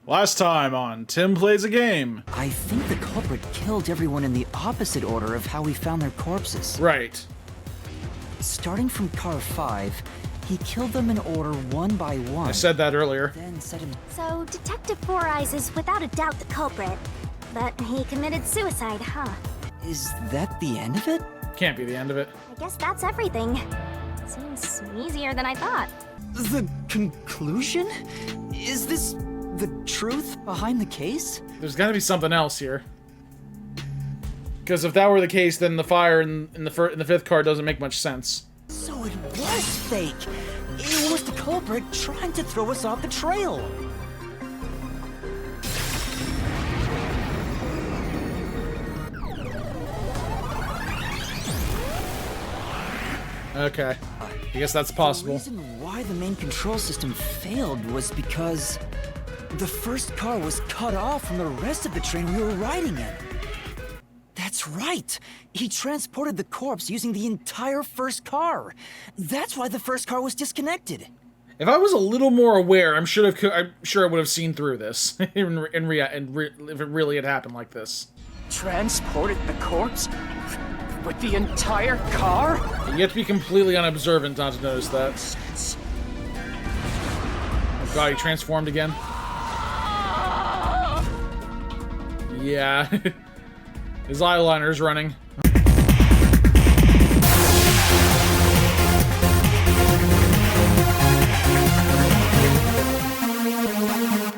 Last time on Tim Plays a Game. I think the culprit killed everyone in the opposite order of how we found their corpses. Right. Starting from car 5, he killed them in order one by one. I said that earlier. Then set him... So, Detective Four Eyes is without a doubt the culprit. But he committed suicide, huh? Is that the end of it? Can't be the end of it. I guess that's everything. Seems easier than I thought. The conclusion? Is this the truth behind the case? There's gotta be something else here. Because if that were the case, then the fire in the fifth car doesn't make much sense. So it was fake! It was the culprit trying to throw us off the trail! Okay. I guess that's possible. The reason why the main control system failed was because the first car was cut off from the rest of the train we were riding in. That's right! He transported the corpse using the entire first car. That's why the first car was disconnected. If I was a little more aware, I'm sure I would have seen through this. If it really had happened like this. Transported the corpse? With the entire car? You have to be completely unobservant not to notice that. Oh god, he transformed again. Yeah. His eyeliner's running.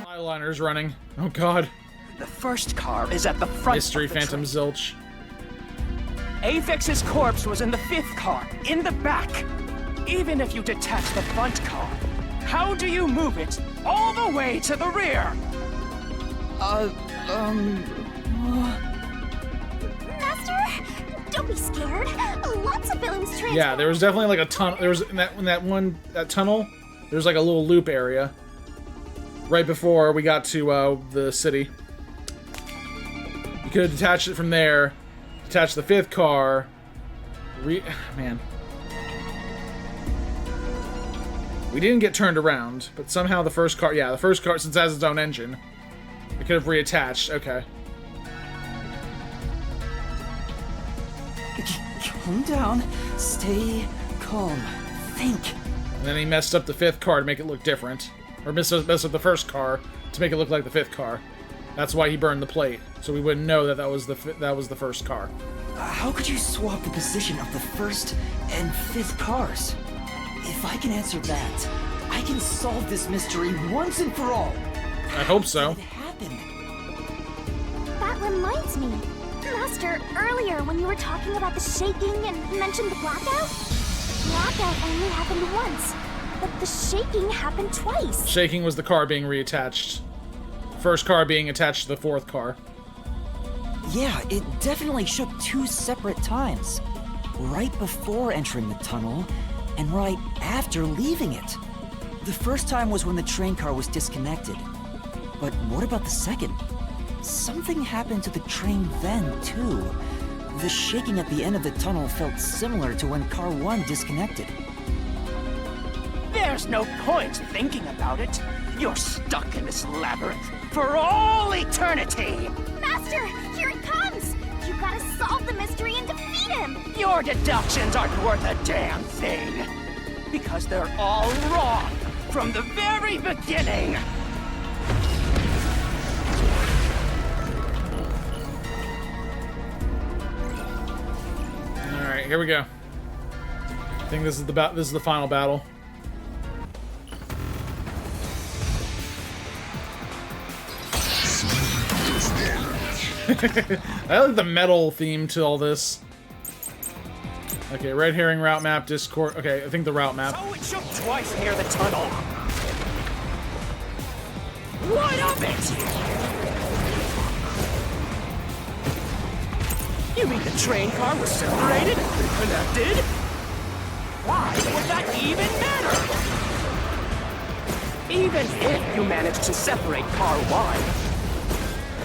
Eyeliner's running. Oh god. The first car is at the front. Mystery of the Phantom train. Zilch. Avex's corpse was in the fifth car, in the back. Even if you detach the front car, how do you move it all the way to the rear? Master, don't be scared. Lots of villains transform. Yeah, there was definitely like a tunnel. There was in that tunnel. There's like a little loop area right before we got to the city. You could have detached it from there. Detach the fifth car. Man. We didn't get turned around, but somehow the first car, yeah, the first car, since it has its own engine, it could have reattached. Okay. Calm down. Stay calm. Think. And then he messed up the fifth car to make it look different. Or messed up the first car to make it look like the fifth car. That's why he burned the plate, so we wouldn't know that that was the first car. How could you swap the position of the first and fifth cars? If I can answer that, I can solve this mystery once and for all. I hope so. How did it happen? That reminds me. Master, earlier when you were talking about the shaking and mentioned the blackout? Blackout only happened once, but the shaking happened twice. Shaking was the car being reattached. First car being attached to the fourth car. Yeah, it definitely shook 2 separate times. Right before entering the tunnel, and right after leaving it. The first time was when the train car was disconnected. But what about the second? Something happened to the train then, too. The shaking at the end of the tunnel felt similar to when car 1 disconnected. There's no point thinking about it. You're stuck in this labyrinth for all eternity. Master, here it comes! You gotta solve the mystery and defeat him! Your deductions aren't worth a damn thing. Because they're all wrong from the very beginning. Alright, here we go. I think this is the final battle. I like the metal theme to all this. Okay, red herring route map, Discord. Okay, I think the route map. So it shook twice near the tunnel. What of it? You mean the train car was separated and connected? Why would that even matter? Even if you managed to separate car 1,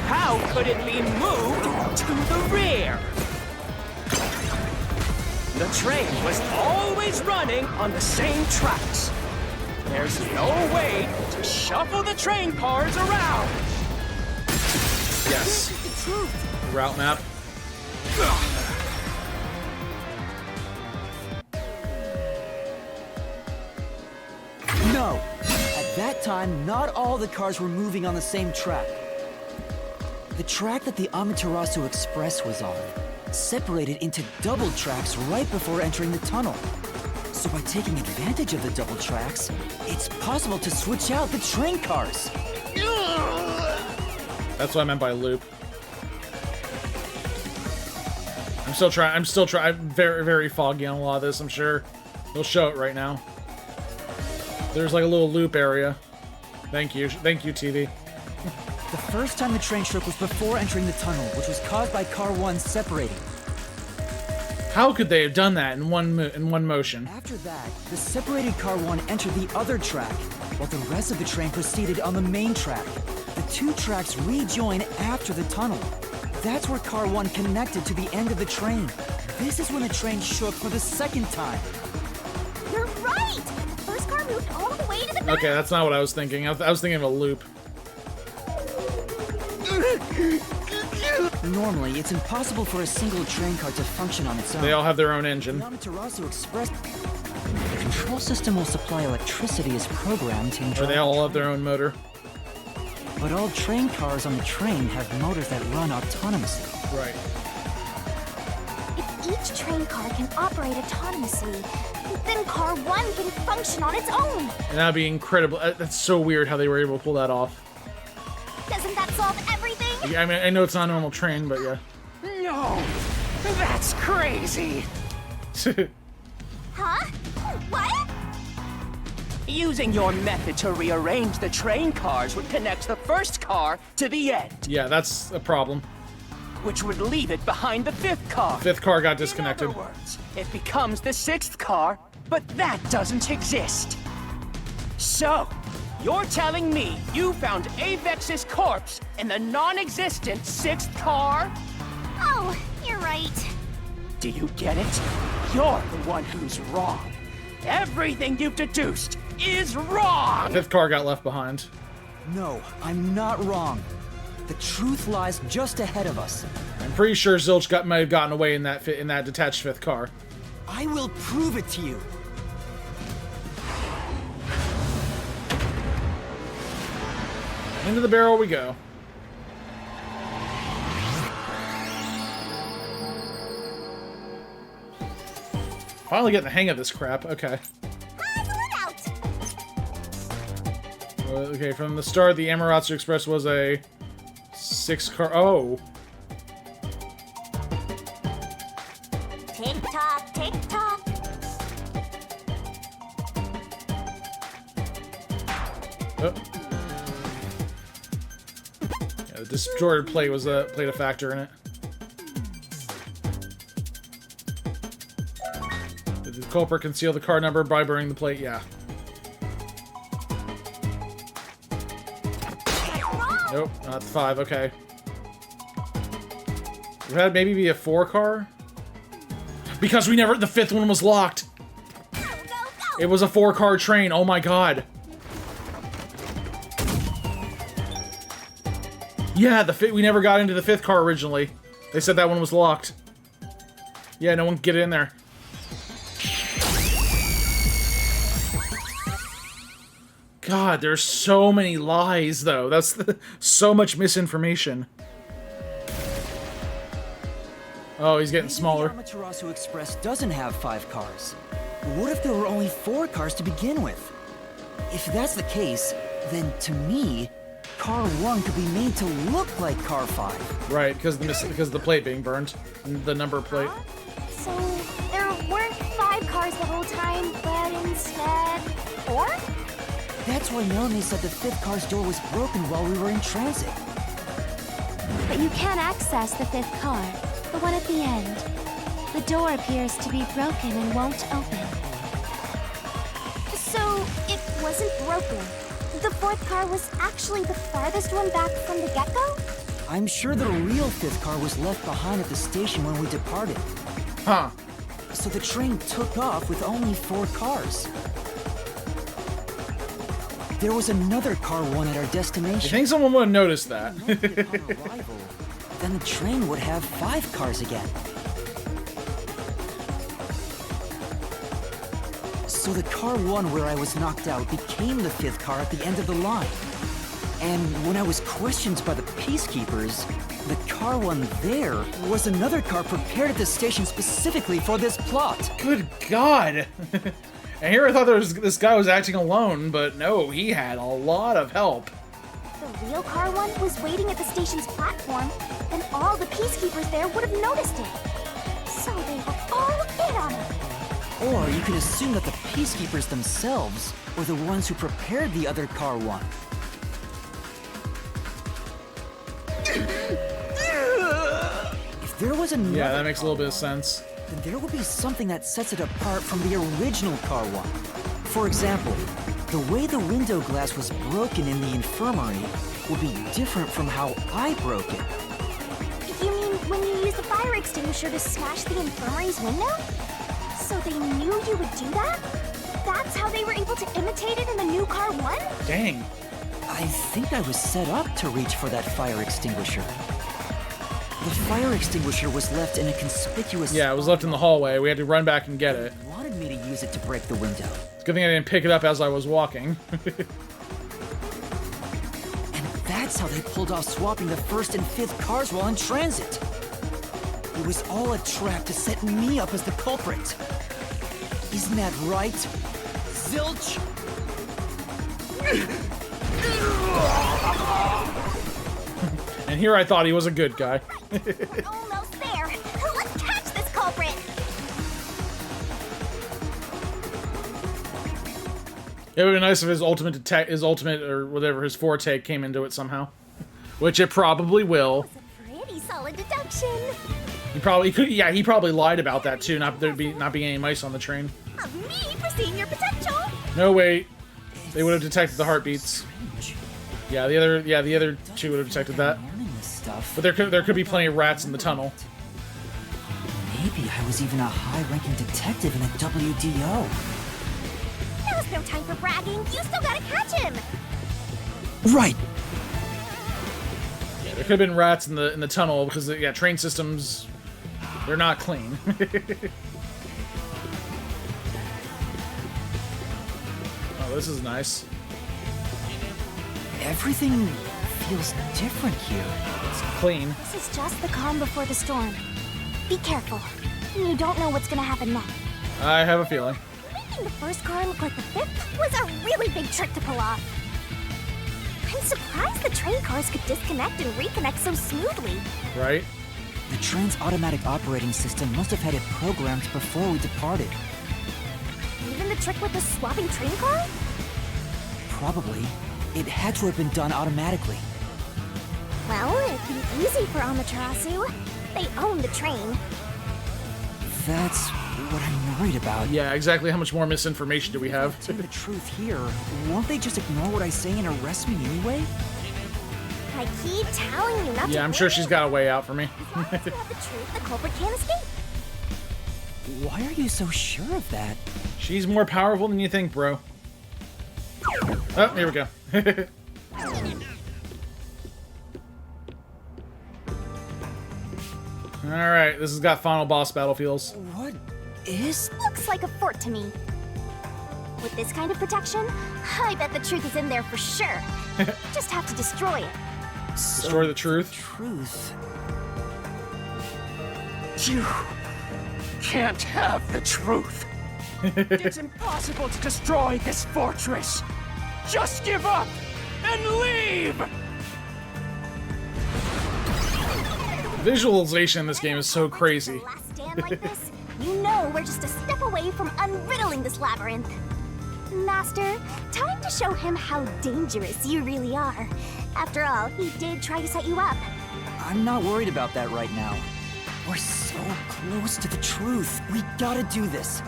how could it be moved to the rear? The train was always running on the same tracks. There's no way to shuffle the train cars around. Yes. The truth. Route map. No. At that time, not all the cars were moving on the same track. The track that the Amaterasu Express was on separated into double tracks right before entering the tunnel. So by taking advantage of the double tracks, it's possible to switch out the train cars. That's what I meant by loop. I'm still trying. I'm very, very foggy on a lot of this, I'm sure. They'll show it right now. There's like a little loop area. Thank you, TV. The first time the train shook was before entering the tunnel, which was caused by Car 1 separating. How could they have done that in one motion? After that, the separated Car 1 entered the other track, while the rest of the train proceeded on the main track. The two tracks rejoin after the tunnel. That's where Car 1 connected to the end of the train. This is when the train shook for the second time. You're right! First car moved all the way to the back. Okay, that's not what I was thinking. I was thinking of a loop. Normally, it's impossible for a single train car to function on its own. They all have their own engine. The Amaterasu Express. The control system will supply electricity as programmed to Or drive they all have their own motor. But all train cars on the train have motors that run autonomously. Right. If each train car can operate autonomously, then car 1 can function on its own. And that'd be incredible. That's so weird how they were able to pull that off. Doesn't that solve everything? I mean, I know it's not a normal train, but yeah. No, that's crazy. Huh? What? Using your method to rearrange the train cars would connect the first car to the end, Yeah, that's a problem. which would leave it behind the fifth car. Fifth car got disconnected. In other words, it becomes the sixth car, but that doesn't exist. So, you're telling me you found Avex's corpse in the non-existent sixth car? Oh, you're right. Do you get it? You're the one who's wrong. Everything you've deduced is wrong! Fifth car got left behind. No, I'm not wrong. The truth lies just ahead of us. I'm pretty sure Zilch might have gotten away in that detached fifth car. I will prove it to you. Into the barrel we go. Finally getting the hang of this crap. Okay. Okay, from the start, the Amaterasu Express was a 6-car. Oh. Tick tock, tick tock. Oh. Yeah, the distorted plate played a factor in it. Did the culprit conceal the car number by burning the plate? Yeah. Nope, not 5, okay. It had maybe be a 4-car? Because the 5th one was locked! Go, go, go. It was a 4-car train, oh my god. Yeah, we never got into the 5th car originally. They said that one was locked. Yeah, no one could get in there. God, there's so many lies, though. That's so much misinformation. Oh, he's getting smaller. The Amaterasu Express doesn't have 5 cars. What if there were only 4 cars to begin with? If that's the case, then to me, Car 1 could be made to look like Car 5. Right, because of the plate being burned, the number plate. So, there weren't 5 cars the whole time, but instead 4? That's why Melanie said the 5th car's door was broken while we were in transit. But you can't access the 5th car, the one at the end. The door appears to be broken and won't open. So, it wasn't broken. The 4th car was actually the farthest one back from the get-go? I'm sure the real 5th car was left behind at the station when we departed. Huh. So the train took off with only 4 cars. there was another car 1 at our I destination. think someone would have noticed that. Maybe upon arrival, then the train would have 5 cars again. So the car 1 where I was knocked out became the 5th car at the end of the line. And when I was questioned by the peacekeepers, the car 1 there was another car prepared at the station specifically for this plot. Good God. And here I thought this guy was acting alone, but no, he had a lot of help. The real car 1 was waiting at the station's platform, and all the peacekeepers there would have noticed it. So they were all in on it. Or you could assume that the peacekeepers themselves were the ones who prepared the other car 1. If there was another Yeah, that makes a little bit of sense. then there will be something that sets it apart from the original car 1. For example, the way the window glass was broken in the infirmary will be different from how I broke it. You mean when you used the fire extinguisher to smash the infirmary's window? So they knew you would do that? That's how they were able to imitate it in the new car 1? Dang. I think I was set up to reach for that fire extinguisher. The fire extinguisher was left in a conspicuous Yeah, it was left in the hallway. We had to run back and get it. They wanted me to use it to break the window. It's a good thing I didn't pick it up as I was walking. And that's how they pulled off swapping the 1st and 5th cars while in transit. It was all a trap to set me up as the culprit. Isn't that right, Zilch? And here I thought he was a good guy. Almost there. Let's catch this culprit. It would be nice if his ultimate or whatever his forte came into it somehow, which it probably will. It's a pretty solid deduction. He probably lied about that too. Not being any mice on the train. Of me foreseeing your potential. No, wait. They would have detected the heartbeats. Yeah, the other two would have detected that. Learning this stuff. But there could be plenty of rats in the tunnel. Maybe I was even a high-ranking detective in the WDO. Now's no time for bragging. You still gotta catch him. Right. Yeah, there could have been rats in the tunnel because train systems, they're not clean. Oh, this is nice. Everything feels different here. It's clean. This is just the calm before the storm. Be careful. You don't know what's gonna happen next. I have a feeling. Making the first car look like the 5th was a really big trick to pull off. I'm surprised the train cars could disconnect and reconnect so smoothly. Right? The train's automatic operating system must have had it programmed before we departed. Even the trick with the swapping train car? Probably. It had to have been done automatically. Well, it'd be easy for Amaterasu. They own the train. That's what I'm worried about. Yeah, exactly how much more misinformation do we have? To the truth here, won't they just ignore what I say and arrest me anyway? I keep telling you not to Yeah, I'm sure worry. she's got a way out for me. As long as you have the truth, the culprit can't escape. Why are you so sure of that? She's more powerful than you think, bro. Oh, here we go. Alright, this has got final boss battle feels. What is... Looks like a fort to me. With this kind of protection, I bet the truth is in there for sure. Just have to destroy it. Destroy the truth. Truth? You can't have the truth. It's impossible to destroy this fortress. Just give up and leave! Visualization in this game is so crazy. The last stand like this, you know we're just a step away from unriddling this labyrinth. Master, time to show him how dangerous you really are. After all, he did try to set you up. I'm not worried about that right now. We're so close to the truth. We gotta do this.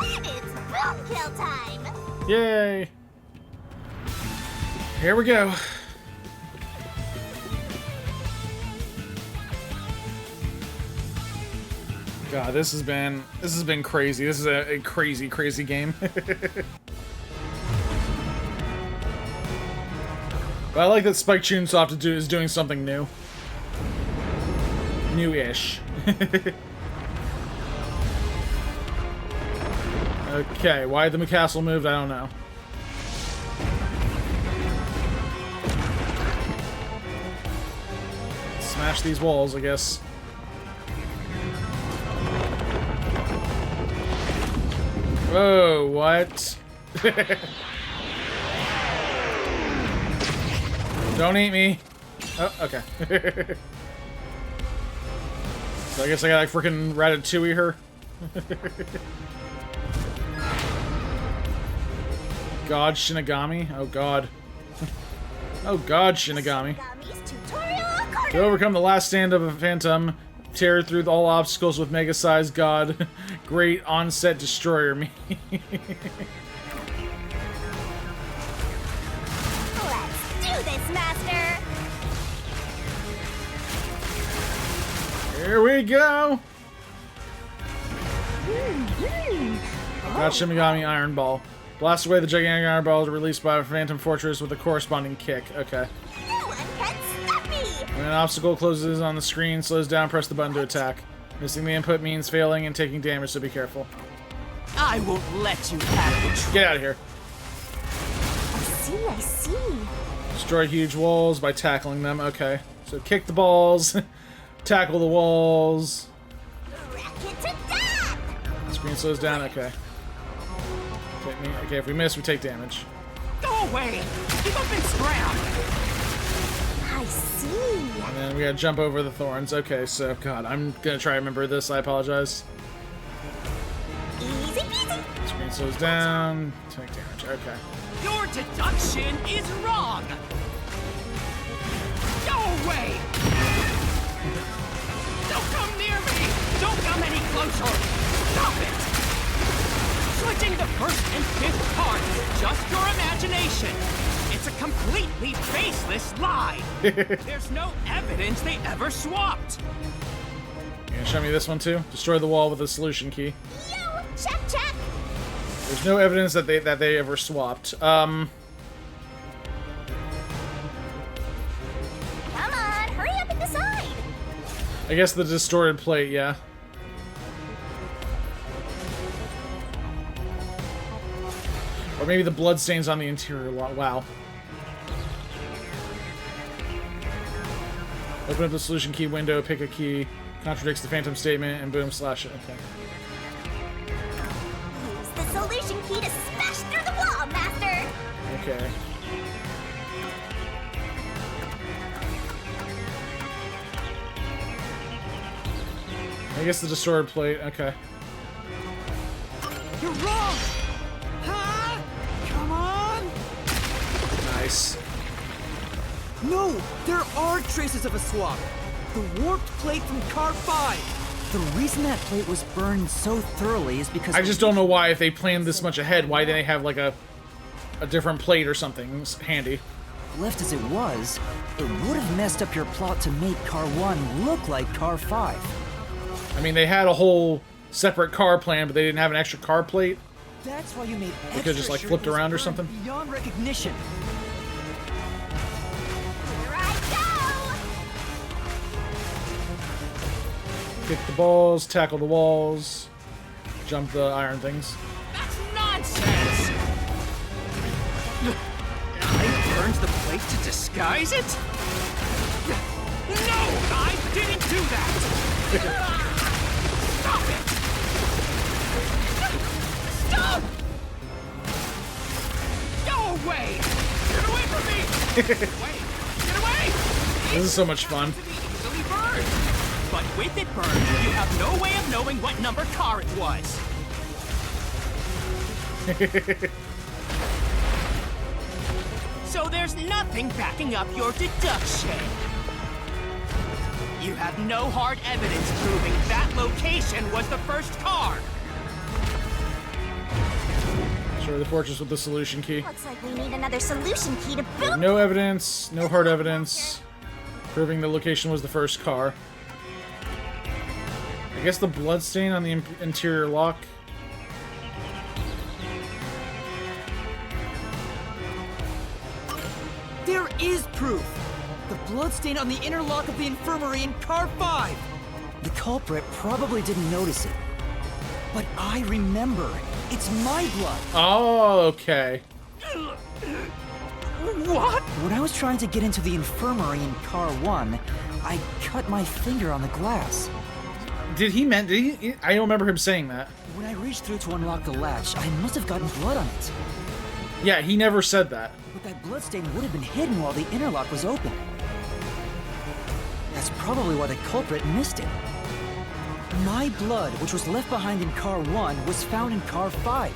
It's boom kill time! Yay! Here we go. God, this has been crazy. This is a crazy game. But I like that Spike Chunsoft is doing something new. New-ish. Okay, why the castle moved, I don't know. Smash these walls, I guess. Whoa, what? Don't eat me. Oh, okay. So I guess I gotta freaking Ratatouille her. God, Shinigami? Oh god. Oh god, Shinigami. To overcome the last stand of a phantom, tear through all obstacles with mega-sized god. Great onset destroyer me. Let's do this, Master! Here we go! Got Shinigami Iron Ball. Blast away the gigantic iron balls released by a Phantom Fortress with a corresponding kick. Okay. No one can stop me! When an obstacle closes on the screen, slows down, press the button to attack. Missing the input means failing and taking damage, so be careful. I won't let you have it. Get out of here. I see. Destroy huge walls by tackling them. Okay. So kick the balls. Tackle the walls. Wreck it to death! Screen slows down. Okay. Okay, if we miss, we take damage. Go away! Give up and scram! I see. And then we gotta jump over the thorns. Okay, so, God, I'm gonna try to remember this. I apologize. Easy peasy. Screen slows down. Take damage. Okay. Your deduction is wrong! Go away! Don't come near me! Don't come any closer! Stop it! Switching the first and fifth cards is just your imagination. It's a completely baseless lie. There's no evidence they ever swapped. You gonna show me this one too? Destroy the wall with a solution key. Yo, check. There's no evidence that they ever swapped. Come on, hurry up and decide. I guess the distorted plate, yeah. Or maybe the bloodstains on the interior. Wow. Open up the solution key window, pick a key, contradicts the phantom statement, and boom, slash it. Okay. Use the solution key to smash through the wall, Master. Okay. I guess the distorted plate. Okay. You're wrong! Huh? Come on! Nice. No! There are traces of a swap! The warped plate from Car 5! The reason that plate was burned so thoroughly is because... I just don't know why, if they planned this much ahead, why didn't they have, like, a different plate or something handy? Left as it was, it would have messed up your plot to make Car 1 look like Car 5. I mean, they had a whole separate car plan, but they didn't have an extra car plate. That's why you made They could've just, like, flipped around or something. Beyond recognition. Here I go. Kick the balls, tackle the walls, jump the iron things. That's nonsense! I burned the plate to disguise it? No, I didn't do that! Stop it! Stop! Go away! Get away from me! Get away! Get away! This is so much fun. To be easily burned. But with it burned, you have no way of knowing what number car it was. So there's nothing backing up your deduction. You have no hard evidence proving that location was the first car. Destroy the fortress with the solution key. Looks like we need another solution key to We have boot. no evidence, no hard evidence, proving the location was the first car. I guess the bloodstain on the interior lock. There is proof! The bloodstain on the inner lock of the infirmary in car 5! The culprit probably didn't notice it. But I remember. It's my blood. Oh, okay. What? When I was trying to get into the infirmary in car 1, I cut my finger on the glass. Did he I don't remember him saying that. When I reached through to unlock the latch, I must have gotten blood on it. Yeah, he never said that. But that bloodstain would have been hidden while the interlock was open. That's probably why the culprit missed it. My blood, which was left behind in car 1, was found in car 5.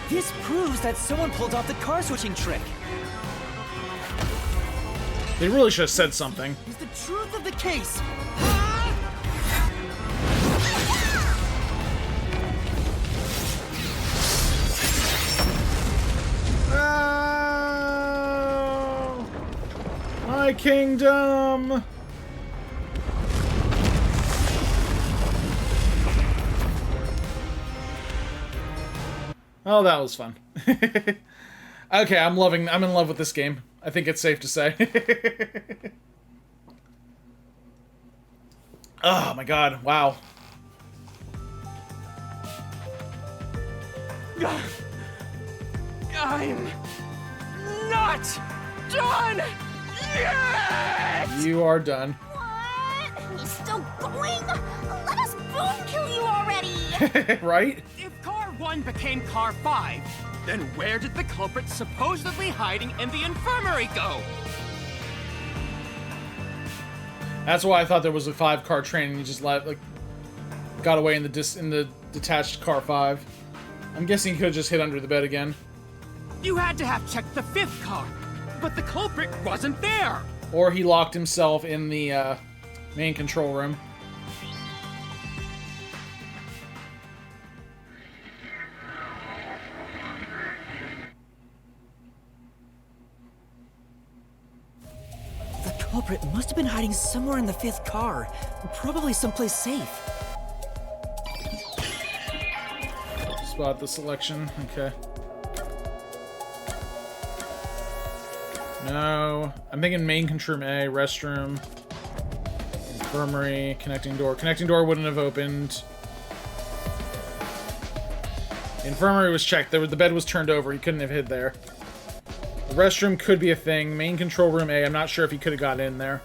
This proves that someone pulled off the car switching trick. They really should have said something. Is the truth of the case. Oh, my kingdom! Oh, that was fun. Okay, I'm in love with this game. I think it's safe to say. Oh my god, wow. I'm not done yet! You are done. What? He's still going? Let us boom kill you already! Right? If car 1 became car 5, then where did the culprit supposedly hiding in the infirmary go? That's why I thought there was a 5-car train and he just got away in the detached car 5. I'm guessing he could have just hid under the bed again. You had to have checked the 5th car, but the culprit wasn't there. Or he locked himself in the main control room. The culprit must have been hiding somewhere in the 5th car, probably someplace safe. Spot the selection. Okay. No. I'm thinking main control room A, restroom, infirmary, connecting door. Connecting door wouldn't have opened. The infirmary was checked. The bed was turned over. He couldn't have hid there. The restroom could be a thing. Main control room A, I'm not sure if he could have got in there.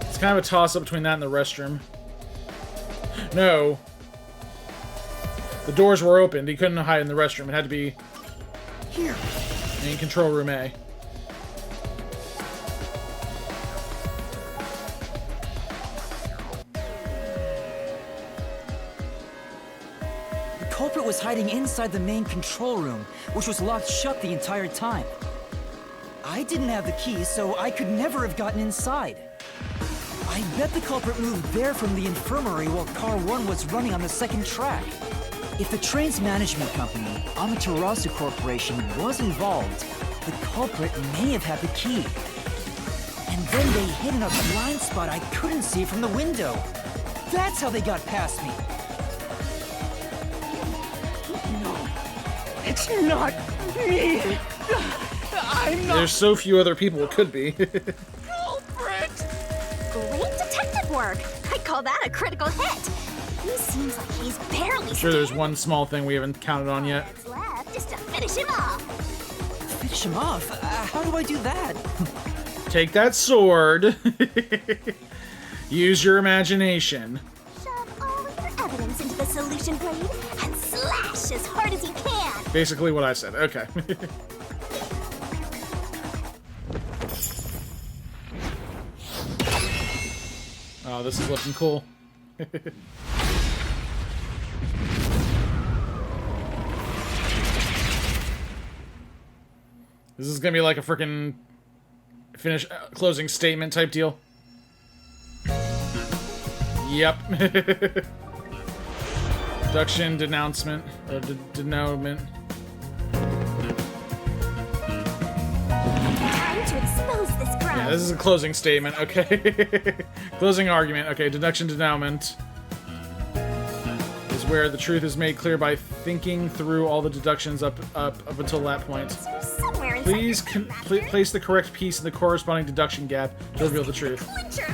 It's kind of a toss-up between that and the restroom. No. The doors were opened. He couldn't hide in the restroom. It had to be Here. main control room A. The culprit was hiding inside the main control room, which was locked shut the entire time. I didn't have the key, so I could never have gotten inside. I bet the culprit moved there from the infirmary while car 1 was running on the 2nd track. If the train's management company, Amaterasu Corporation, was involved, the culprit may have had the key. And then they hid in a blind spot I couldn't see from the window. That's how they got past me. It's not me. I'm not There's so few other people it could be. culprit. Great detective work! I call that a critical hit! He seems like he's barely Sure, there's one small thing we haven't counted on yet. What's left is to finish him off! Finish him off? How do I do that? Take that sword. Use your imagination. Shove all of your evidence into the solution blade and slash as hard as you can! Basically what I said. Okay. Oh, this is looking cool. This is gonna be like a freaking closing statement type deal. Yep. Deduction, denouncement, or denouement. Time to expose this ground! Yeah, this is a closing statement, okay. Closing argument, okay. Deduction, denouement is where the truth is made clear by thinking through all the deductions up until that point. So somewhere Please place the correct piece in the corresponding deduction gap to reveal the truth.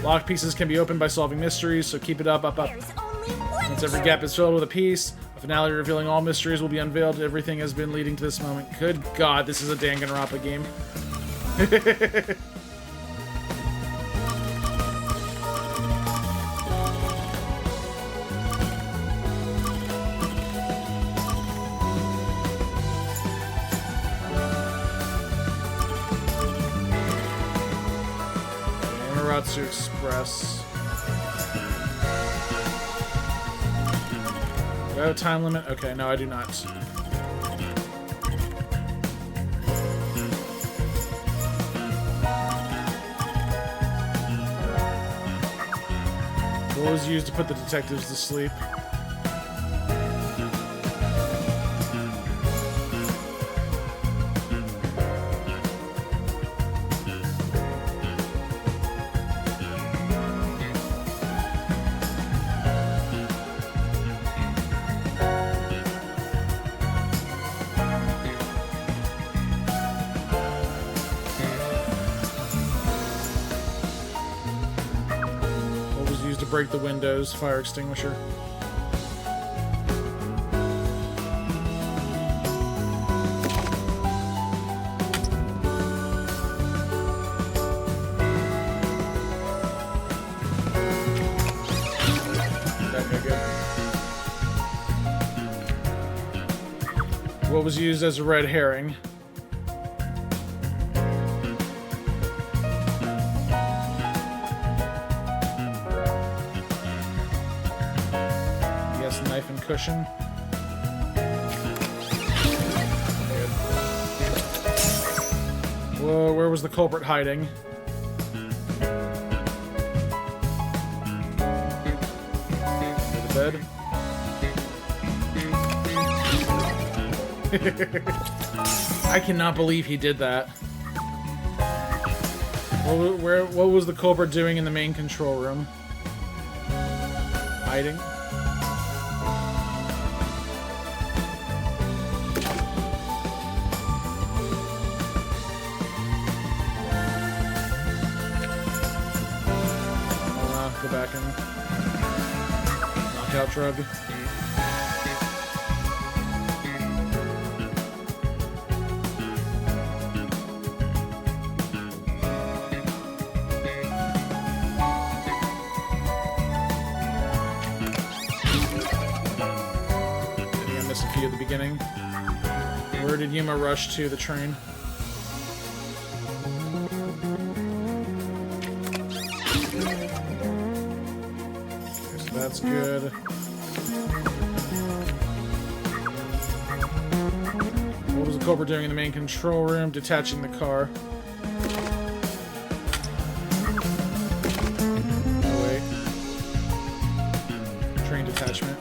Locked pieces can be opened by solving mysteries, so keep it up. Once every gap is filled with a piece, a finale revealing all mysteries will be unveiled. Everything has been leading to this moment. Good God, this is a Danganronpa game. Amaterasu Express. Do I have a time limit? Okay, no, I do not. What was used to put the detectives to sleep? Break the windows, fire extinguisher. Okay, good. What was used as a red herring? Knife and cushion. Good. Whoa, where was the culprit hiding? Under the bed. I cannot believe he did that. What was the culprit doing in the main control room? Hiding? Go back and knockout drug. I think I missed a few at the beginning. Where did Yuma rush to? The train? That's good. What was the culprit doing in the main control room? Detaching the car. Oh, wait. Train detachment.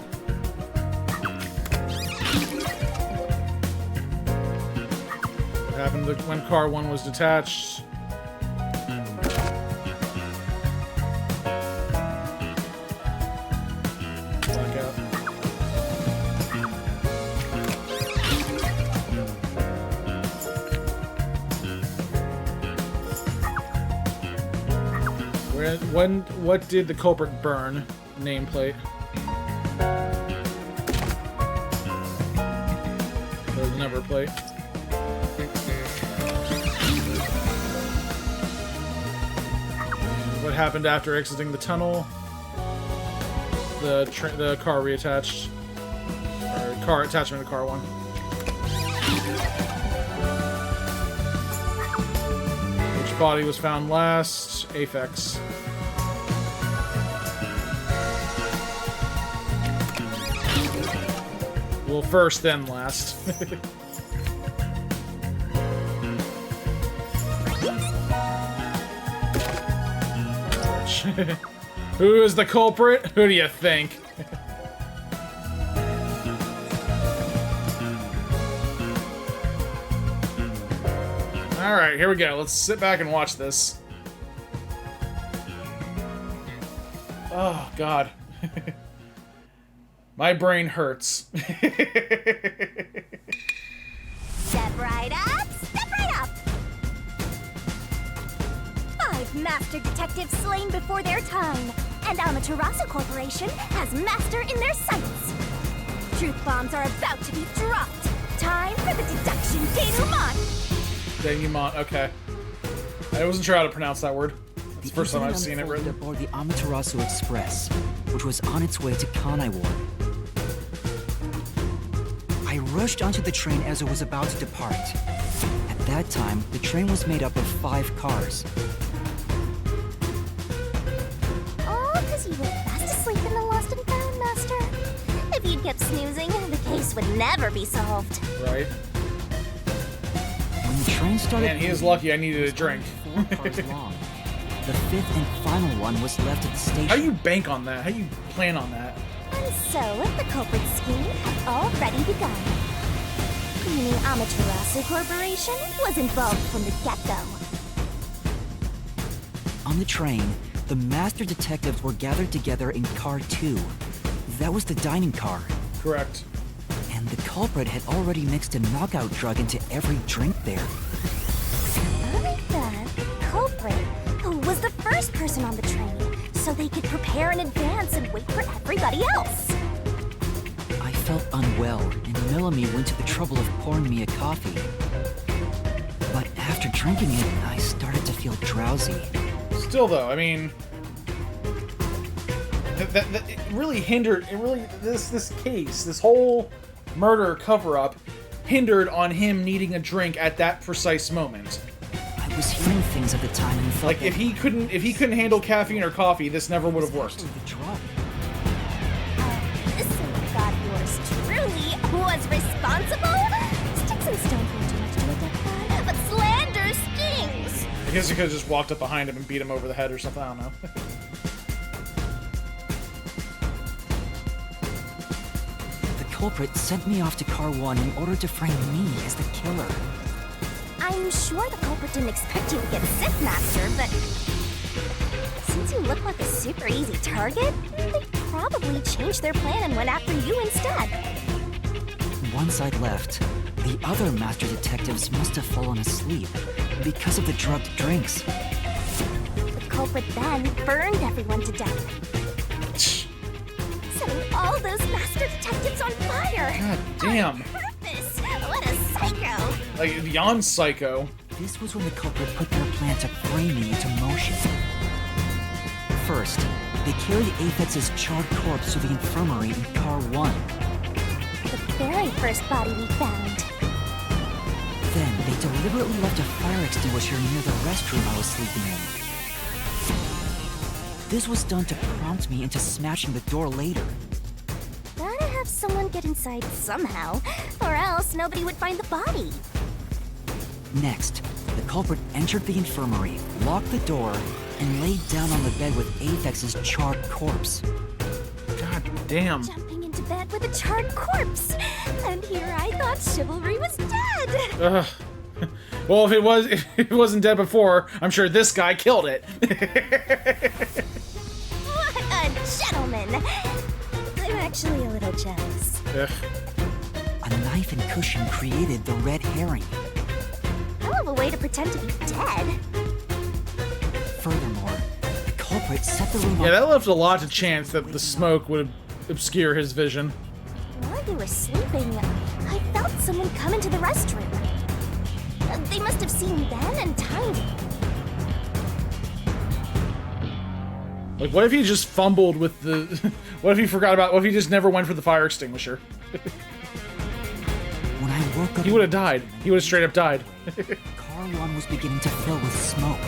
What happened when car 1 was detached? What did the culprit burn? Nameplate. Or the number plate. What happened after exiting the tunnel? The car reattached. Or car attachment to car 1. Which body was found last? Aphex. Well, first, then last. Who is the culprit? Who do you think? Alright, here we go. Let's sit back and watch this. Oh, God. My brain hurts. Step right up, step right up. master detectives slain before their time, and Amaterasu Corporation has master in their sights. Truth bombs are about to be dropped. Time for the deduction denouement. Denouement, okay. I wasn't sure how to pronounce that word. It's the first time I've seen it written. Aboard the Amaterasu Express, which was on its way to Kanai Ward. I rushed onto the train as it was about to depart. At that time, the train was made up of 5 cars. All because you were fast asleep in the lost and found, Master. If you'd kept snoozing, the case would never be solved. Right. When the train started... Man, he is lucky I needed a drink. 4 cars long. The 5th and final one was left at the station. How do you bank on that? How do you plan on that? And so, the culprit scheme had already begun. Meaning Amaterasu Corporation was involved from the get-go. On the train, the master detectives were gathered together in car 2. That was the dining car. Correct. And the culprit had already mixed a knockout drug into every drink there. I like that. The culprit was the first person on the train, so they could prepare in advance and wait for everybody else. I felt unwell, and Melanie went to the trouble of pouring me a coffee. But after drinking it, I started to feel drowsy. Still, though, I mean, that it really hindered. It really this case, this whole murder cover-up, hindered on him needing a drink at that precise moment. I was hearing things at the time and felt Like if he couldn't handle caffeine or coffee, this never would have worked. The drug. This god yours truly was responsible? Sticks and stones won't do much to a dead god, but slander stings! I guess he could have just walked up behind him and beat him over the head or something, I don't know. The culprit sent me off to car 1 in order to frame me as the killer. I'm sure the culprit didn't expect you to get sick, Master, but since you look like a super easy target, they probably changed their plan and went after you instead. Once I'd left, the other master detectives must have fallen asleep because of the drugged drinks. The culprit then burned everyone to death, setting all those master detectives on fire. God damn. On purpose. What a psycho. Like, beyond psycho. This was when the culprit put their plan to frame me into motion. First, they carried Aphex's charred corpse to the infirmary in car 1. The very first body we found. Then, they deliberately left a fire extinguisher near the restroom I was sleeping in. This was done to prompt me into smashing the door later. Gotta have someone get inside somehow, or else nobody would find the body. Next, the culprit entered the infirmary, locked the door, and laid down on the bed with Aphex's charred corpse. God damn. Jumping into bed with a charred corpse. And here I thought chivalry was dead. Ugh. Well, if it wasn't dead before, I'm sure this guy killed it. What a gentleman. I'm actually a little jealous. Ugh. A knife and cushion created the red herring. Hell of a way to pretend to be dead. Furthermore, the culprit set the room Yeah, that left a lot to chance that the smoke would obscure his vision. While you were sleeping, I felt someone come into the restroom. They must have seen Ben and Tiny. Like, what if he just fumbled with the... what if he forgot about... What if he just never went for the fire extinguisher? When I woke up, He would have died. He would have straight up died. car 1 was beginning to fill with smoke.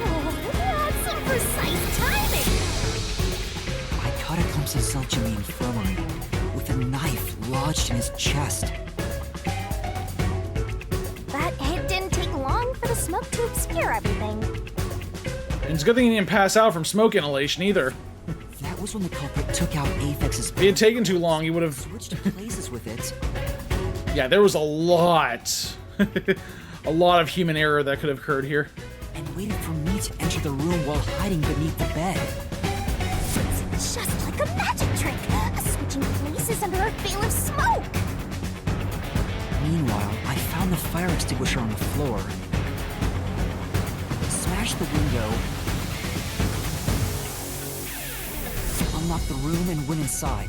Oh, that's some precise timing. I caught a glimpse of Zelch in the infirmary, with a knife lodged in his chest. But it didn't take long for the smoke to obscure everything. And it's a good thing he didn't pass out from smoke inhalation either. That was when the culprit took out Aphex's If he had taken too long, he would have... switched places with it. Yeah, there was a lot. A lot of human error that could have occurred here. And waited for me to enter the room while hiding beneath the bed. It's just like a magic trick. Switching places under a veil of smoke. Meanwhile, I found the fire extinguisher on the floor. smashed the window, unlocked the room, and went inside.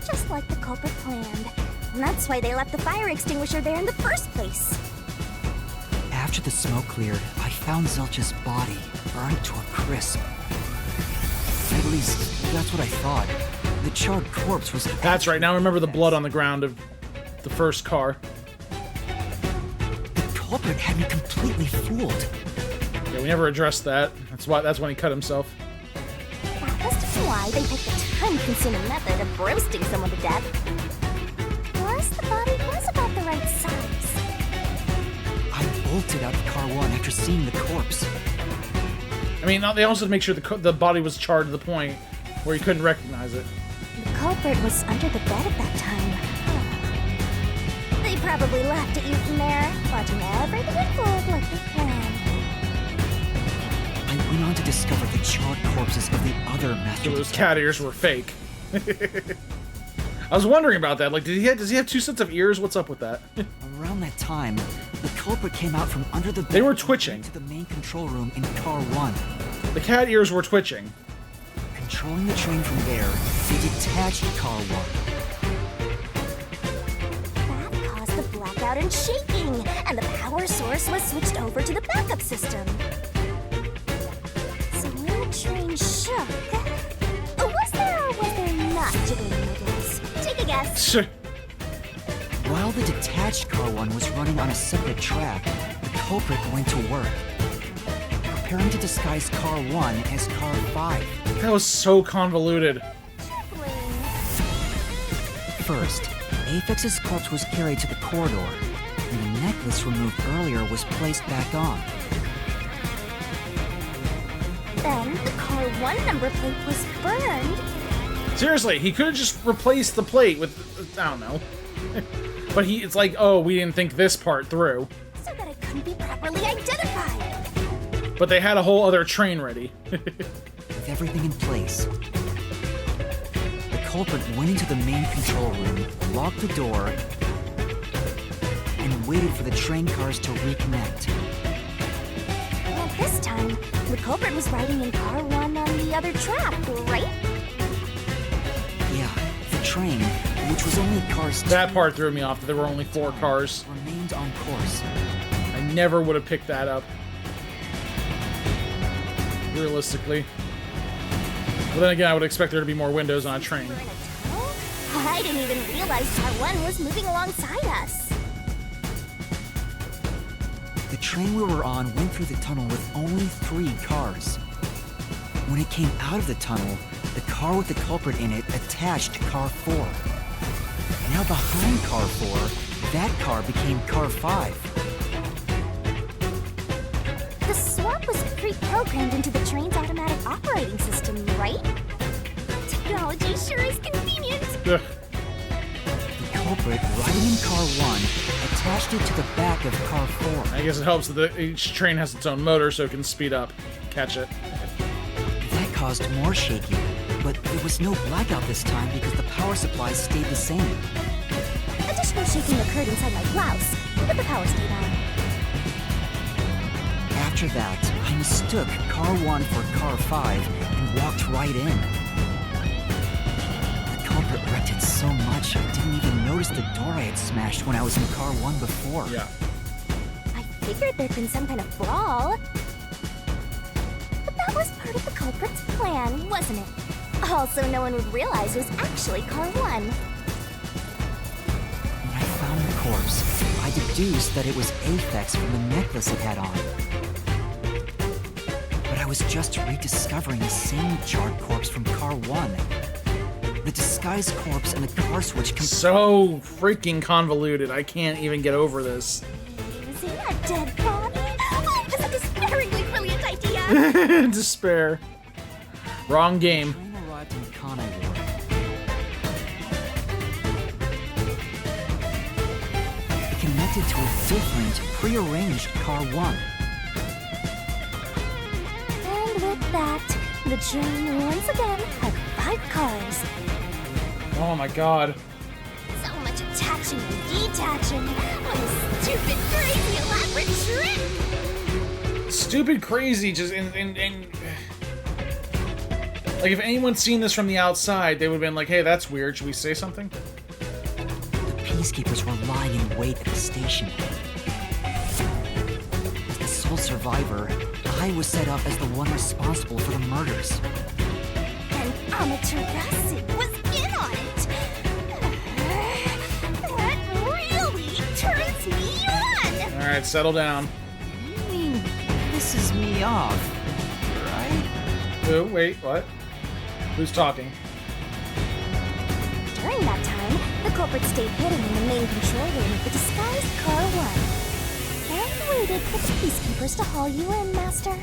Just like the culprit planned. And that's why they left the fire extinguisher there in the first place. After the smoke cleared, I found Zelch's body, burned to a crisp. At least, that's what I thought. The charred corpse was... That's right. Now remember the blood on the ground of the first car. The culprit had me completely fooled. Yeah, we never addressed that. That's when he cut himself. That must have been why they picked a time-consuming method of roasting someone to death. Plus, the body was about the right size. I bolted out of car 1 after seeing the corpse. I mean, they also had to make sure the body was charred to the point where you couldn't recognize it. The culprit was under the bed at that time. They probably laughed at you from there, watching everything unfold like they planned. I went on to discover the charred corpses of the other master So those cat ears were fake. I was wondering about that. Like, does he have 2 sets of ears? What's up with that? Around that time, the culprit came out from under the bed. They were twitching. To the main control room in car 1. The cat ears were twitching. Controlling the train from there, they detached car 1. That caused the blackout and shaking, and the power source was switched over to the backup system. So when the train shook, was there or was there not jiggling wiggles? Take a guess. While the detached car 1 was running on a separate track, the culprit went to work, preparing to disguise car 1 as car 5. That was so convoluted. First, Aphex's corpse was carried to the corridor, and the necklace removed earlier was placed back on. Then the car 1 number plate was burned. Seriously, he could have just replaced the plate with, I don't know. But it's like, oh, we didn't think this part through. So that it couldn't be properly identified. But they had a whole other train ready. With everything in place, the culprit went into the main control room, locked the door, and waited for the train cars to reconnect. And this time, the culprit was riding in car 1 on the other track, right? Yeah, the train, which was only cars 2, That part threw me off, that there were only 4 cars. remained on course. I never would have picked that up. Realistically. But then again, I would expect there to be more windows on a train. We're in a tunnel? I didn't even realize car 1 was moving alongside us. The train we were on went through the tunnel with only 3 cars. When it came out of the tunnel, the car with the culprit in it attached to car 4. Now behind car 4, that car became car 5. The swap was pre-programmed into the train's automatic operating system, right? Technology sure is convenient. Ugh. The culprit, riding in car 1, attached it to the back of car 4. I guess it helps that each train has its own motor so it can speed up. Catch it. That caused more shaking, but there was no blackout this time because the power supply stayed the same. Additional shaking occurred inside my blouse, but the power stayed on. After that, I mistook car 1 for car 5 and walked right in. The culprit wrecked it so much I didn't even notice the door I had smashed when I was in car 1 before. Yeah. I figured there'd been some kind of brawl. But that was part of the culprit's plan, wasn't it? Also, no one would realize it was actually car 1. When I found the corpse, I deduced that it was Aphex from the necklace it had on. But I was just rediscovering the same charred corpse from car 1. The disguised corpse and the car switch So freaking convoluted. I can't even get over this. Using a dead body? Oh, that's a despairingly brilliant idea! Despair. Wrong game. train arrived in Kanai Ward. It connected to a different, prearranged car 1. And with that, the train once again had 5 cars. Oh my god. So much attaching and detaching. What a stupid, crazy, elaborate trick! stupid crazy, just like, if anyone's seen this from the outside, they would have been like, hey, that's weird, should we say something? The peacekeepers were lying in wait at the station. As the sole survivor, I was set up as the one responsible for the murders. And Amaterasu was in on it. That really turns me on. Alright, settle down. I mean, pisses me off, right? Oh, wait, what? Who's talking? During that time, the culprit stayed hidden in the main control room of the disguised Car 1. And waited for the peacekeepers to haul you in, Master.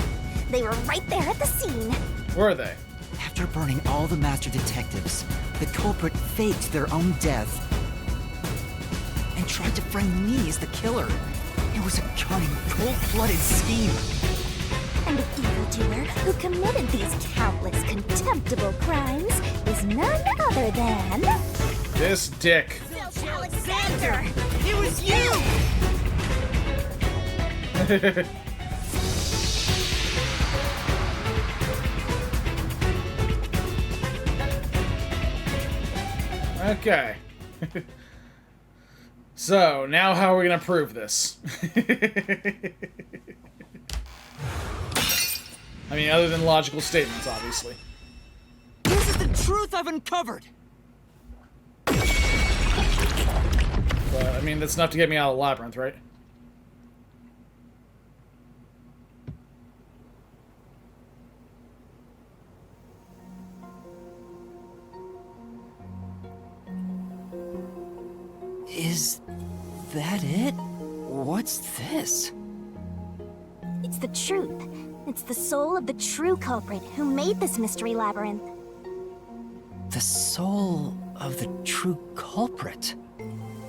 They were right there at the scene. Were they? After burning all the master detectives, the culprit faked their own death and tried to frame me as the killer. It was a cunning, cold-blooded scheme. And the evildoer who committed these countless contemptible crimes is none other than... This dick. Alexander! It was you! Okay. So, now how are we gonna prove this? I mean, other than logical statements, obviously. This is the truth I've uncovered! But, I mean, that's enough to get me out of the labyrinth, right? Is that it? What's this? It's the truth. It's the soul of the true culprit who made this mystery labyrinth. The soul of the true culprit?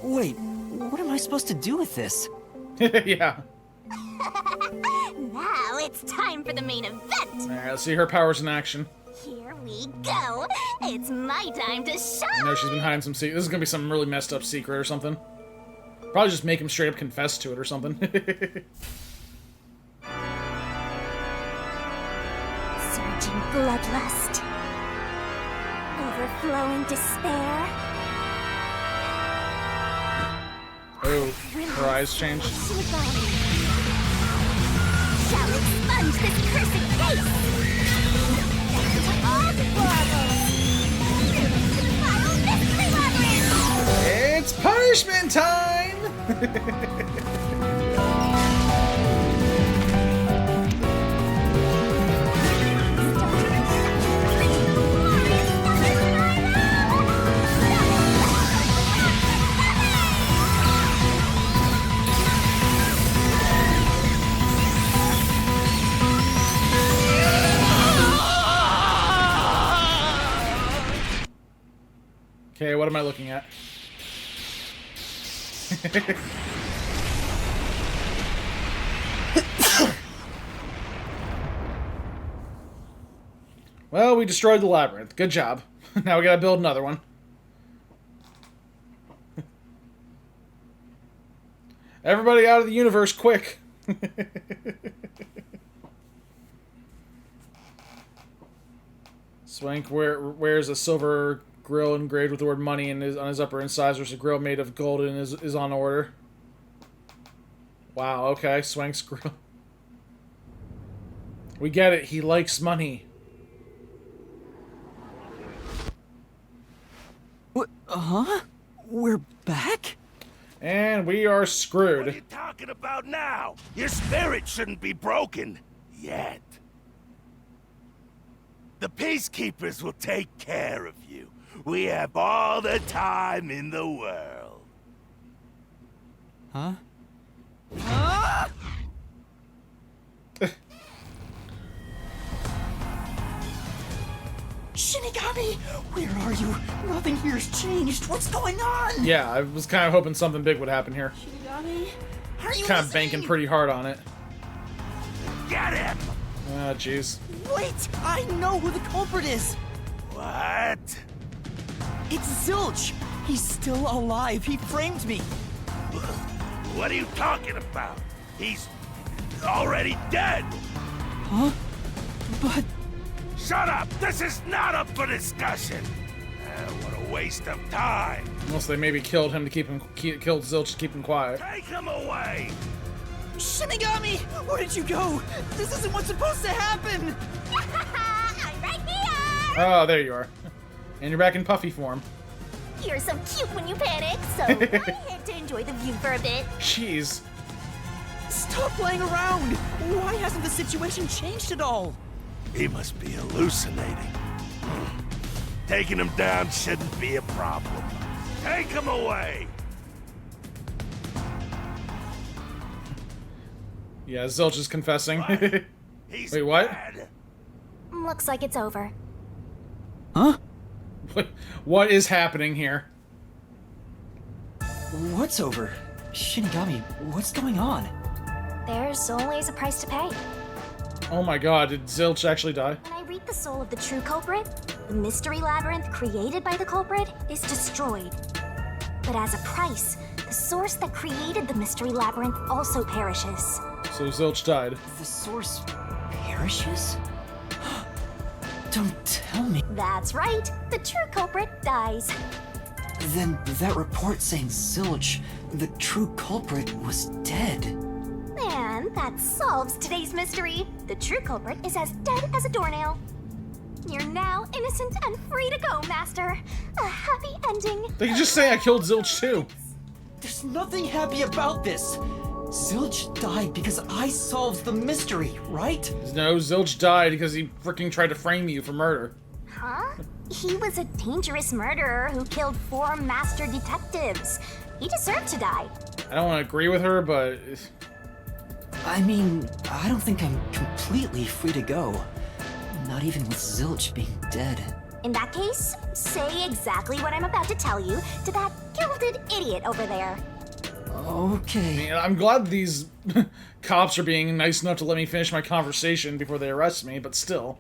Wait, what am I supposed to do with this? Yeah. Now it's time for the main event. Alright, let's see her powers in action. Here we go. It's my time to I shine. know she's been hiding some secret. This is gonna be some really messed up secret or something. Probably just make him straight up confess to it or something. Surging bloodlust. Overflowing despair. Oh, her eyes changed. Shinigami. Shall expunge this cursed case. All the marvels. To the final mystery labyrinth. It's punishment time! Okay, what am I looking at? Well, we destroyed the labyrinth. Good job. Now we gotta build another one. Everybody out of the universe, quick! Swank wears a silver grill engraved with the word money on his upper incisors. A grill made of gold and is on order. Wow, okay, Swank's grill. We get it, he likes money. What? Huh? We're back? And we are screwed. What are you talking about now? Your spirit shouldn't be broken. Yet. The peacekeepers will take care of you. We have all the time in the world. Huh? Shinigami! Where are you? Nothing here's changed. What's going on? Yeah, I was kind of hoping something big would happen here. Shinigami? Are you Kind of listening? banking pretty hard on it. Get him! Ah, jeez. Wait! I know who the culprit is! What? It's Zilch! He's still alive. He framed me. What are you talking about? He's already dead. Huh? But... Shut up! This is not up for discussion. What a waste of time. Unless they maybe killed him to killed Zilch to keep him quiet. Take him away. Shinigami! Where did you go? This isn't what's supposed to happen! I'm right here! Oh, there you are. And you're back in puffy form. You're so cute when you panic, so I had to enjoy the view for a bit. Jeez. Stop playing around! Why hasn't the situation changed at all? He must be hallucinating. Taking him down shouldn't be a problem. Take him away! Yeah, Zilch is confessing. He's Wait, what? bad. Looks like it's over. Huh? What is happening here? What's over? Shinigami, what's going on? There's always a price to pay. Oh my god, did Zilch actually die? When I read the soul of the true culprit, the Mystery Labyrinth created by the culprit is destroyed. But as a price, the source that created the Mystery Labyrinth also perishes. So Zilch died. The source perishes? Don't tell me. That's right, the true culprit dies. Then that report saying Zilch, the true culprit, was dead. And that solves today's mystery. The true culprit is as dead as a doornail. You're now innocent and free to go, Master. A happy ending. They can just say I killed Zilch too. There's nothing happy about this. Zilch died because I solved the mystery, right? No, Zilch died because he freaking tried to frame you for murder. Huh? He was a dangerous murderer who killed 4 master detectives. He deserved to die. I don't want to agree with her, but... I mean, I don't think I'm completely free to go. Not even with Zilch being dead. In that case, say exactly what I'm about to tell you to that gilded idiot over there. Okay. And I'm glad these cops are being nice enough to let me finish my conversation before they arrest me, but still.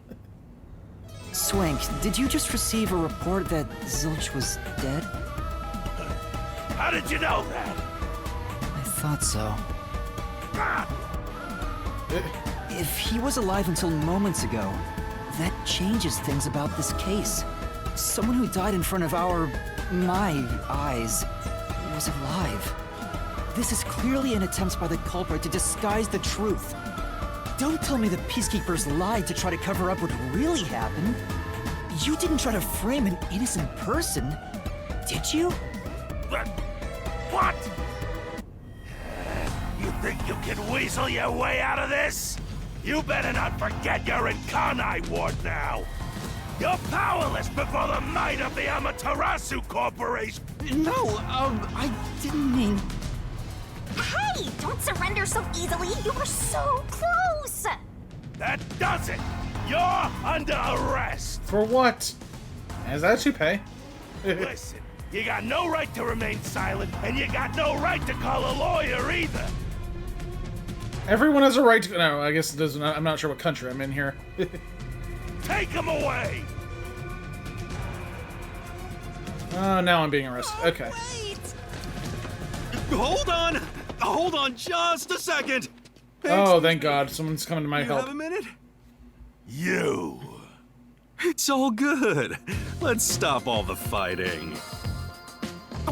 Swank, did you just receive a report that Zilch was dead? How did you know that? I thought so. Ah, If he was alive until moments ago, that changes things about this case. Someone who died in front of my eyes, was alive. This is clearly an attempt by the culprit to disguise the truth. Don't tell me the peacekeepers lied to try to cover up what really happened. You didn't try to frame an innocent person, did you? what? You think you can weasel your way out of this? You better not forget you're in Kanai Ward now. You're powerless before the might of the Amaterasu Corporation. No, I didn't mean... Hey, don't surrender so easily. You were so close. That does it. You're under arrest. For what? Is that what you pay? Listen, you got no right to remain silent, and you got no right to call a lawyer either. Everyone has a right to... No, I guess it doesn't... I'm not sure what country I'm in here. Take him away. Oh, now I'm being arrested. Okay. Hold on just a second. Oh, thank God. Someone's coming to my You help. have a minute? You. It's all good. Let's stop all the fighting.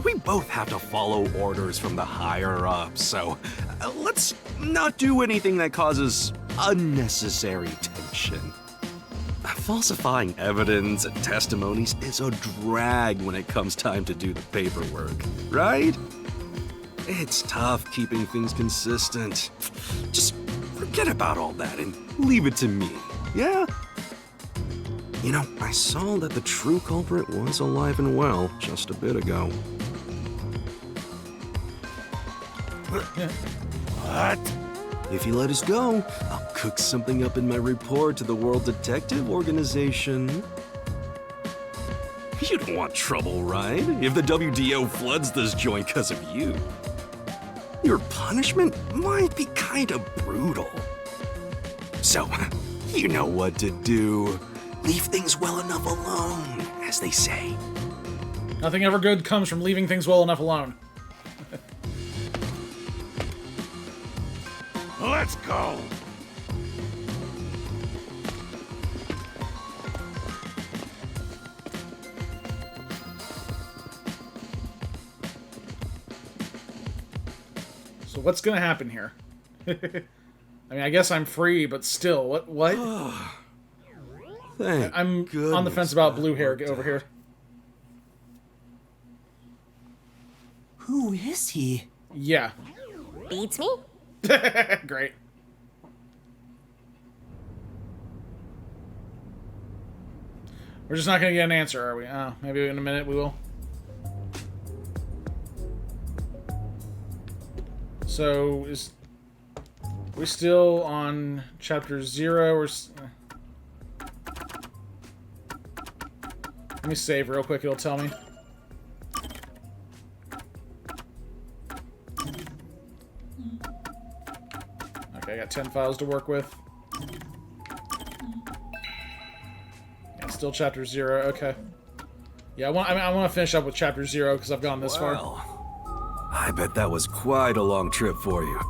We both have to follow orders from the higher-ups, so let's not do anything that causes unnecessary tension. Falsifying evidence and testimonies is a drag when it comes time to do the paperwork, right? It's tough keeping things consistent. Just forget about all that and leave it to me, yeah? You know, I saw that the true culprit was alive and well just a bit ago. What? If you let us go, I'll cook something up in my report to the World Detective Organization. You don't want trouble, right? If the WDO floods this joint because of you. Your punishment might be kinda brutal. So, you know what to do. Leave things well enough alone, as they say. Nothing ever good comes from leaving things well enough alone. Let's go! So what's gonna happen here? I mean, I guess I'm free, but still, what? Thank I'm on the goodness fence about that blue hair worked over out. here. Who is he? Yeah. Beats me? Great. We're just not gonna get an answer, are we? Oh, maybe in a minute we will. So, we still on chapter 0 or... Let me save real quick, it'll tell me. Okay, I got 10 files to work with. Yeah, still chapter 0, okay. Yeah, I want to finish up with chapter 0 because I've gone this far. Well, I bet that was quite a long trip for you.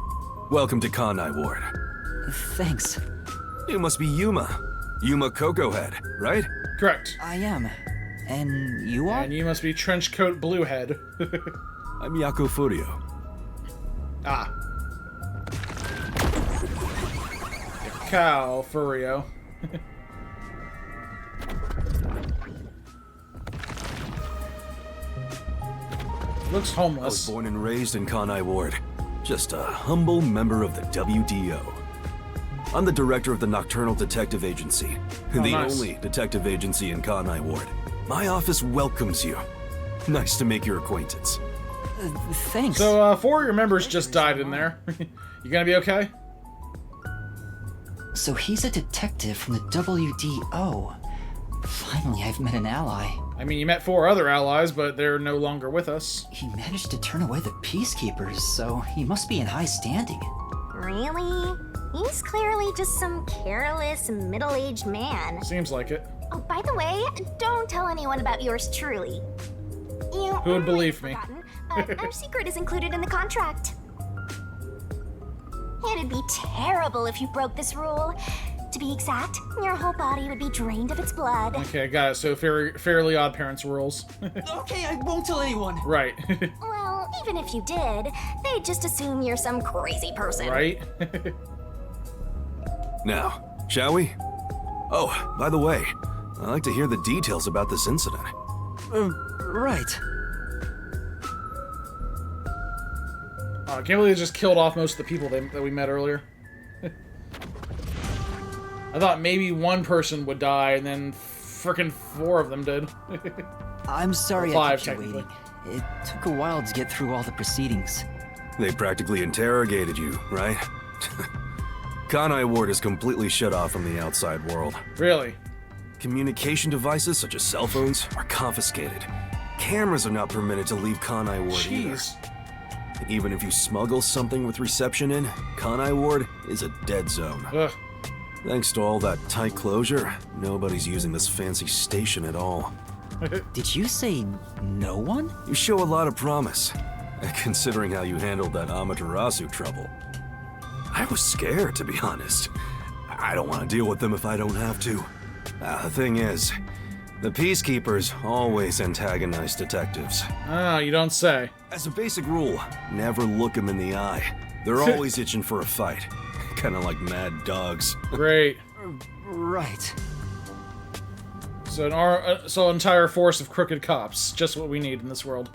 Welcome to Kanai Ward. Thanks. You must be Yuma. Yuma Cocoa Head, right? Correct. I am. And you are? And you must be Trenchcoat Bluehead. I'm Yako Furio. Ah. Cow Furio. Looks I was homeless. born and raised in Kanai Ward. Just a humble member of the WDO. I'm the director of the Nocturnal Detective Agency, the nice. only detective agency in Kanai Ward. My office welcomes you. Nice to make your acquaintance. Thanks. So, 4 of your members just died in there. You gonna be okay? So he's a detective from the WDO. Finally, I've met an ally. I mean, you met 4 other allies, but they're no longer with us. He managed to turn away the peacekeepers, so he must be in high standing. Really? He's clearly just some careless, middle-aged man. Seems like it. Oh, by the way, don't tell anyone about yours truly. You Who would might believe have me? forgotten, but our secret is included in the contract. It'd be terrible if you broke this rule. To be exact, your whole body would be drained of its blood. Okay, got it. So, Fairly Odd Parents rules. Okay, I won't tell anyone. Right. Well, even if you did, they'd just assume you're some crazy person. Right? Now, shall we? Oh, by the way, I'd like to hear the details about this incident. Right. I can't believe they just killed off most of the people that we met earlier. I thought maybe one person would die, and then frickin' 4 of them did. I'm sorry Well, I 5 kept you waiting. technically. It took a while to get through all the proceedings. They practically interrogated you, right? Kanai Ward is completely shut off from the outside world. Really? Communication devices, such as cell phones, are confiscated. Cameras are not permitted to leave Kanai Ward either. Jeez. And even if you smuggle something with reception in, Kanai Ward is a dead zone. Ugh. Thanks to all that tight closure, nobody's using this fancy station at all. Did you say no one? You show a lot of promise, considering how you handled that Amaterasu trouble. I was scared, to be honest. I don't want to deal with them if I don't have to. The thing is, the Peacekeepers always antagonize detectives. Ah, you don't say. As a basic rule, never look them in the eye. They're always itching for a fight. Kind of like mad dogs. Great. Right. So an entire force of crooked cops. Just what we need in this world.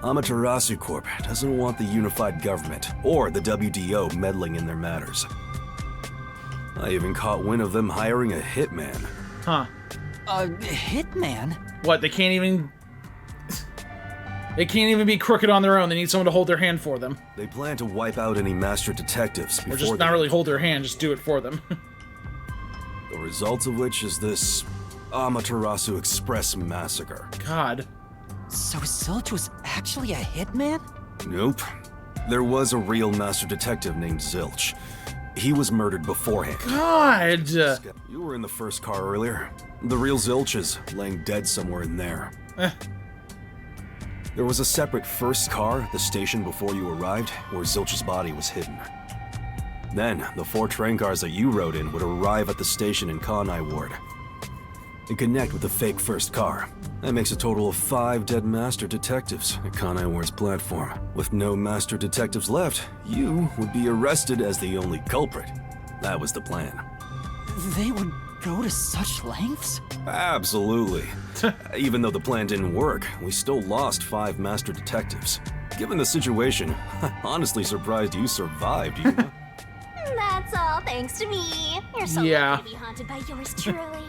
Amaterasu Corp doesn't want the unified government or the WDO meddling in their matters. I even caught wind of them hiring a hitman. Huh. A hitman? What, they can't even... They can't even be crooked on their own. They need someone to hold their hand for them. They plan to wipe out any master detectives Or before just they... not really hold their hand, just do it for them. The result of which is this Amaterasu Express massacre. God. So Zilch was actually a hitman? Nope. There was a real master detective named Zilch. He was murdered beforehand. God! You were in the first car earlier. The real Zilch is laying dead somewhere in there. There was a separate first car at the station before you arrived, where Zilch's body was hidden. Then, the 4 train cars that you rode in would arrive at the station in Kanai Ward and connect with the fake first car. That makes a total of 5 dead Master Detectives at Kanai Ward's platform. With no Master Detectives left, you would be arrested as the only culprit. That was the plan. They would go to such lengths? Absolutely. Even though the plan didn't work, we still lost 5 Master Detectives. Given the situation, I'm honestly surprised you survived, Yuma. That's all thanks to me. You're so Yeah. lucky to be haunted by yours truly.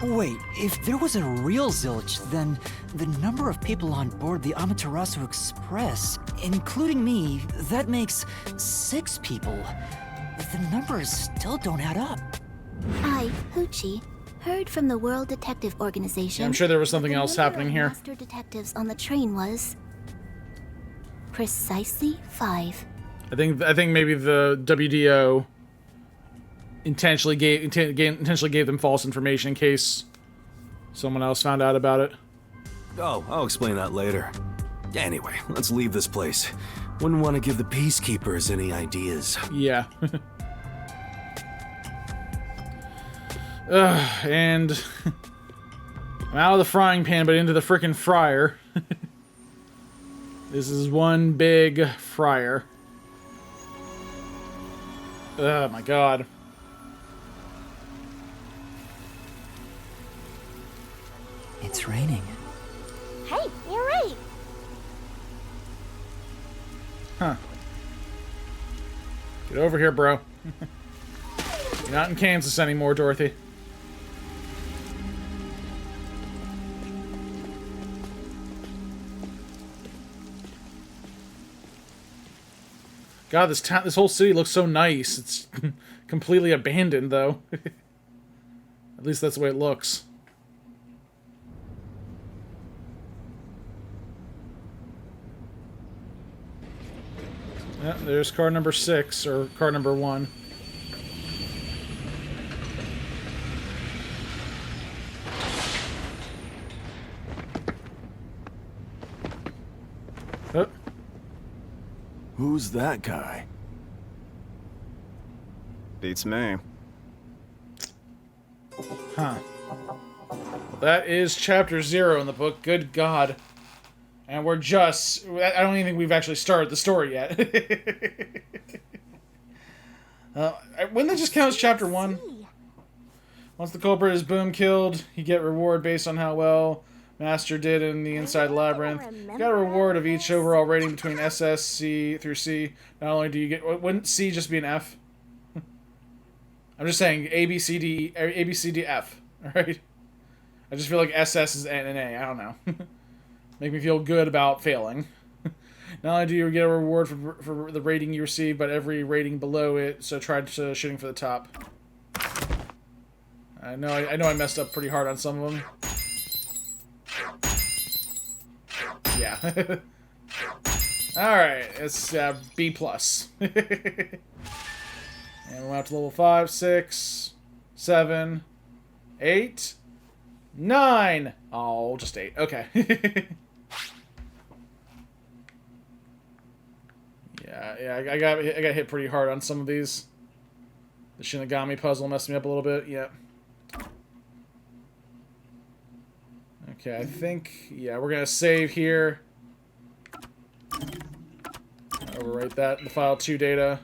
Wait, if there was a real zilch, then the number of people on board the Amaterasu Express, including me, that makes 6 people. The numbers still don't add up. I, Hoochie, heard from the World Detective Organization. Yeah, I'm sure there was something that the else number happening of here. Master detectives on the train was precisely 5. I think maybe the WDO intentionally gave them false information in case someone else found out about it. Oh, I'll explain that later. Anyway, let's leave this place. Wouldn't want to give the peacekeepers any ideas. Yeah. And I'm out of the frying pan, but into the frickin' fryer. This is one big fryer. Oh my god. It's raining. Hey, you're right. Huh. Get over here, bro. You're not in Kansas anymore, Dorothy. God, this whole city looks so nice. It's completely abandoned, though. At least that's the way it looks. Yeah, there's car number 6, or car number 1. Oh. Who's that guy? Beats me. Huh. That is chapter 0 in the book. Good God. And we're just... I don't even think we've actually started the story yet. Wouldn't that just count as chapter 1? Once the culprit is boom killed, you get reward based on how well Master did in the Inside Labyrinth. You got a reward of each overall rating between SS, C through C. Not only do you get... Wouldn't C just be an F? I'm just saying A, B, C, D, F. Alright? I just feel like SS is N and A. I don't know. Make me feel good about failing. Not only do you get a reward for the rating you receive, but every rating below it, so try shooting for the top. I know I messed up pretty hard on some of them. Yeah. Alright, it's B+. And we're up to level 5, 6, 7, 8, 9! Oh, just 8. Okay. Yeah, I got hit pretty hard on some of these. The Shinigami puzzle messed me up a little bit. Yeah. Okay, I think, yeah, we're gonna save here. Overwrite that in the file 2 data.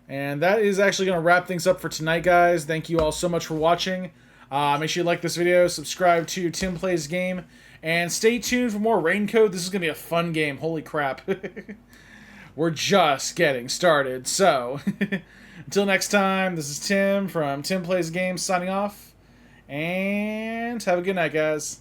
And that is actually going to wrap things up for tonight, guys. Thank you all so much for watching. Make sure you like this video, subscribe to Tim Plays Game, and stay tuned for more RAINCODE. This is going to be a fun game. Holy crap. We're just getting started. So, until next time, this is Tim from Tim Plays Game signing off. And have a good night, guys.